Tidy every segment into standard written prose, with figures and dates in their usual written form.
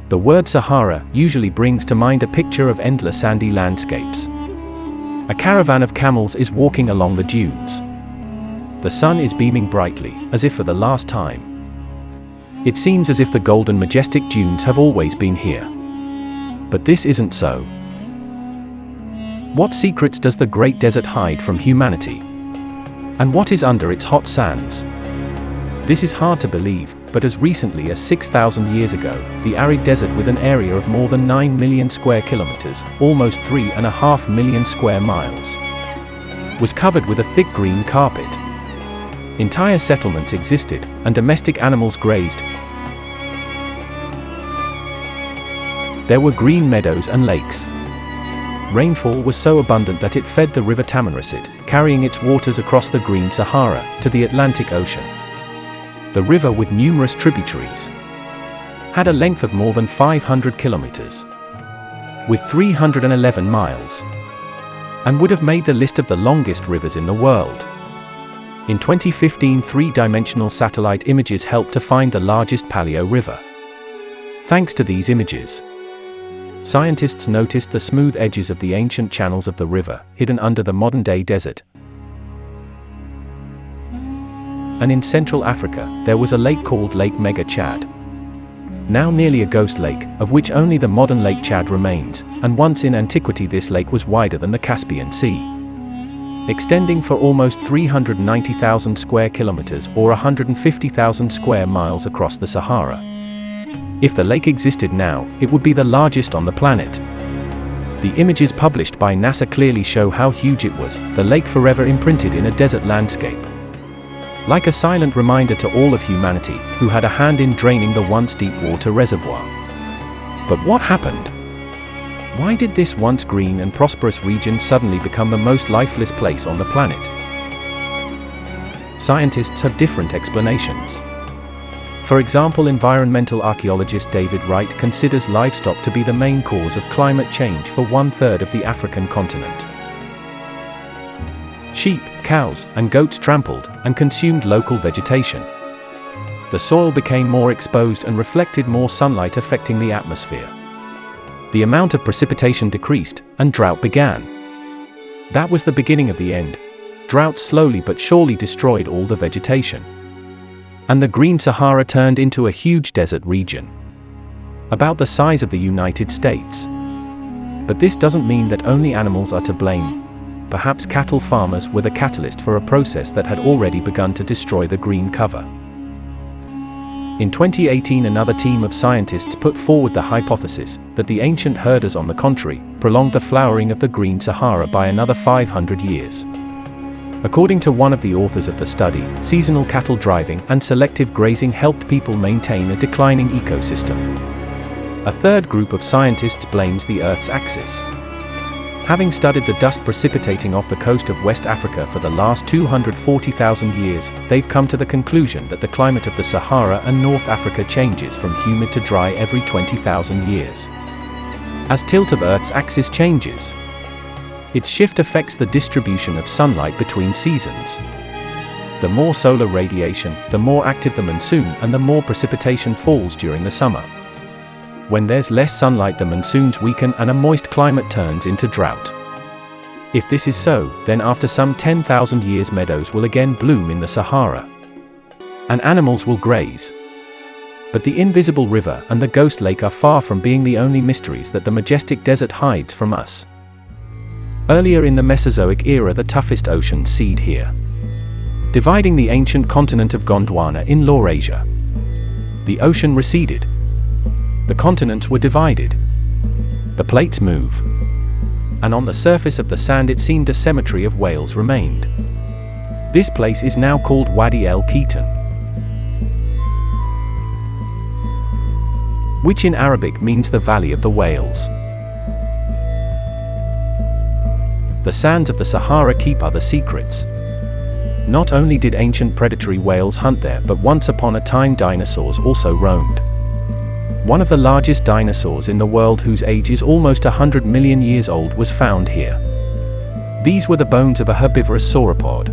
The word Sahara usually brings to mind a picture of endless sandy landscapes. A caravan of camels is walking along the dunes. The sun is beaming brightly, as if for the last time. It seems as if the golden majestic dunes have always been here. But this isn't so. What secrets does the Great Desert hide from humanity? And what is under its hot sands? This is hard to believe, but as recently as 6,000 years ago, the arid desert with an area of more than 9 million square kilometers, almost 3.5 million square miles, was covered with a thick green carpet. Entire settlements existed, and domestic animals grazed. There were green meadows and lakes. Rainfall was so abundant that it fed the river Tamanrasset, carrying its waters across the Green Sahara, to the Atlantic Ocean. The river, with numerous tributaries, had a length of more than 500 kilometers, with 311 miles, and would have made the list of the longest rivers in the world. In 2015, three-dimensional satellite images helped to find the largest paleo river. Thanks to these images, scientists noticed the smooth edges of the ancient channels of the river, hidden under the modern-day desert. And in Central Africa, there was a lake called Lake Mega Chad. Now nearly a ghost lake, of which only the modern Lake Chad remains, and once in antiquity this lake was wider than the Caspian Sea, extending for almost 390,000 square kilometers or 150,000 square miles across the Sahara. If the lake existed now, it would be the largest on the planet. The images published by NASA clearly show how huge it was, the lake forever imprinted in a desert landscape, like a silent reminder to all of humanity who had a hand in draining the once deep water reservoir. But what happened? Why did this once green and prosperous region suddenly become the most lifeless place on the planet? Scientists have different explanations. For example, environmental archaeologist David Wright considers livestock to be the main cause of climate change for 1/3 of the African continent. Sheep, cows, and goats trampled and consumed local vegetation. The soil became more exposed and reflected more sunlight, affecting the atmosphere. The amount of precipitation decreased, and drought began. That was the beginning of the end. Drought slowly but surely destroyed all the vegetation, and the Green Sahara turned into a huge desert region, about the size of the United States. But this doesn't mean that only animals are to blame. Perhaps cattle farmers were the catalyst for a process that had already begun to destroy the green cover. In 2018, another team of scientists put forward the hypothesis that the ancient herders, on the contrary, prolonged the flowering of the Green Sahara by another 500 years. According to one of the authors of the study, seasonal cattle driving and selective grazing helped people maintain a declining ecosystem. A third group of scientists blames the Earth's axis. Having studied the dust precipitating off the coast of West Africa for the last 240,000 years, they've come to the conclusion that the climate of the Sahara and North Africa changes from humid to dry every 20,000 years. As tilt of Earth's axis changes, its shift affects the distribution of sunlight between seasons. The more solar radiation, the more active the monsoon, and the more precipitation falls during the summer. When there's less sunlight, the monsoons weaken and a moist climate turns into drought. If this is so, then after some 10,000 years, meadows will again bloom in the Sahara, and animals will graze. But the invisible river and the ghost lake are far from being the only mysteries that the majestic desert hides from us. Earlier in the Mesozoic era, the toughest oceans seed here, dividing the ancient continent of Gondwana in Laurasia. The ocean receded. The continents were divided. The plates move. And on the surface of the sand it seemed a cemetery of whales remained. This place is now called Wadi El Khitan, which in Arabic means the Valley of the Whales. The sands of the Sahara keep other secrets. Not only did ancient predatory whales hunt there, but once upon a time dinosaurs also roamed. One of the largest dinosaurs in the world, whose age is almost 100 million years old, was found here. These were the bones of a herbivorous sauropod,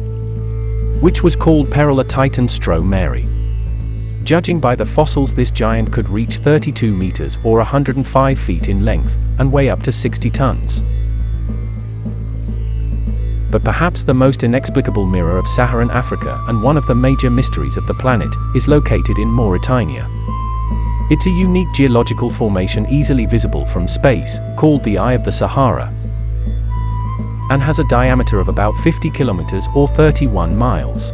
which was called Perilla titan stromeri. Judging by the fossils, this giant could reach 32 meters or 105 feet in length, and weigh up to 60 tons. But perhaps the most inexplicable mirror of Saharan Africa, and one of the major mysteries of the planet, is located in Mauritania. It's a unique geological formation easily visible from space, called the Eye of the Sahara, and has a diameter of about 50 kilometers or 31 miles.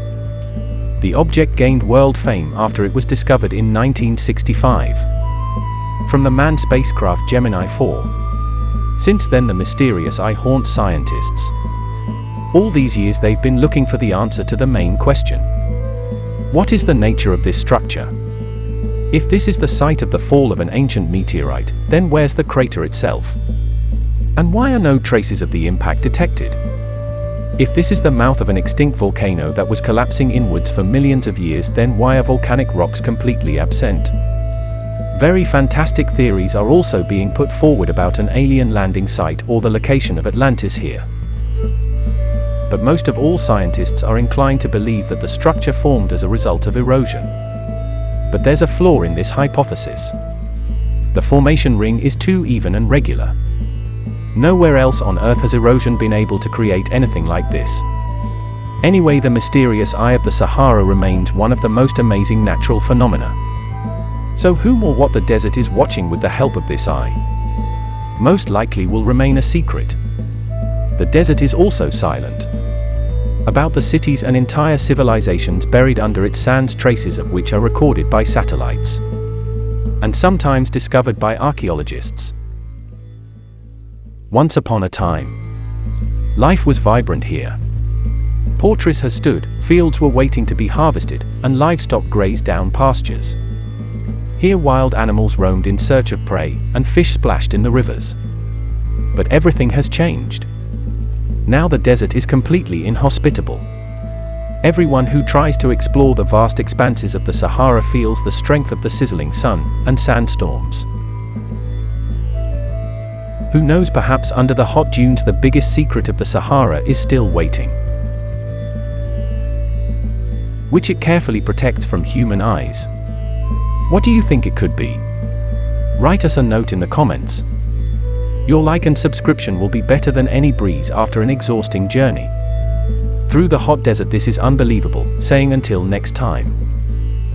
The object gained world fame after it was discovered in 1965 from the manned spacecraft Gemini 4. Since then, the mysterious eye haunts scientists. All these years they've been looking for the answer to the main question. What is the nature of this structure? If this is the site of the fall of an ancient meteorite, then where's the crater itself? And why are no traces of the impact detected? If this is the mouth of an extinct volcano that was collapsing inwards for millions of years, then why are volcanic rocks completely absent? Very fantastic theories are also being put forward about an alien landing site or the location of Atlantis here. But most of all, scientists are inclined to believe that the structure formed as a result of erosion. But there's a flaw in this hypothesis. The formation ring is too even and regular. Nowhere else on Earth has erosion been able to create anything like this. Anyway, the mysterious Eye of the Sahara remains one of the most amazing natural phenomena. So whom or what the desert is watching with the help of this eye? Most likely will remain a secret. The desert is also silent about the cities and entire civilizations buried under its sands, traces of which are recorded by satellites and sometimes discovered by archaeologists. Once upon a time, life was vibrant here. Poultry has stood, fields were waiting to be harvested, and livestock grazed down pastures. Here wild animals roamed in search of prey, and fish splashed in the rivers. But everything has changed. Now the desert is completely inhospitable. Everyone who tries to explore the vast expanses of the Sahara feels the strength of the sizzling sun and sandstorms. Who knows, perhaps under the hot dunes the biggest secret of the Sahara is still waiting, which it carefully protects from human eyes. What do you think it could be? Write us a note in the comments. Your like and subscription will be better than any breeze after an exhausting journey through the hot desert. This is unbelievable, saying until next time.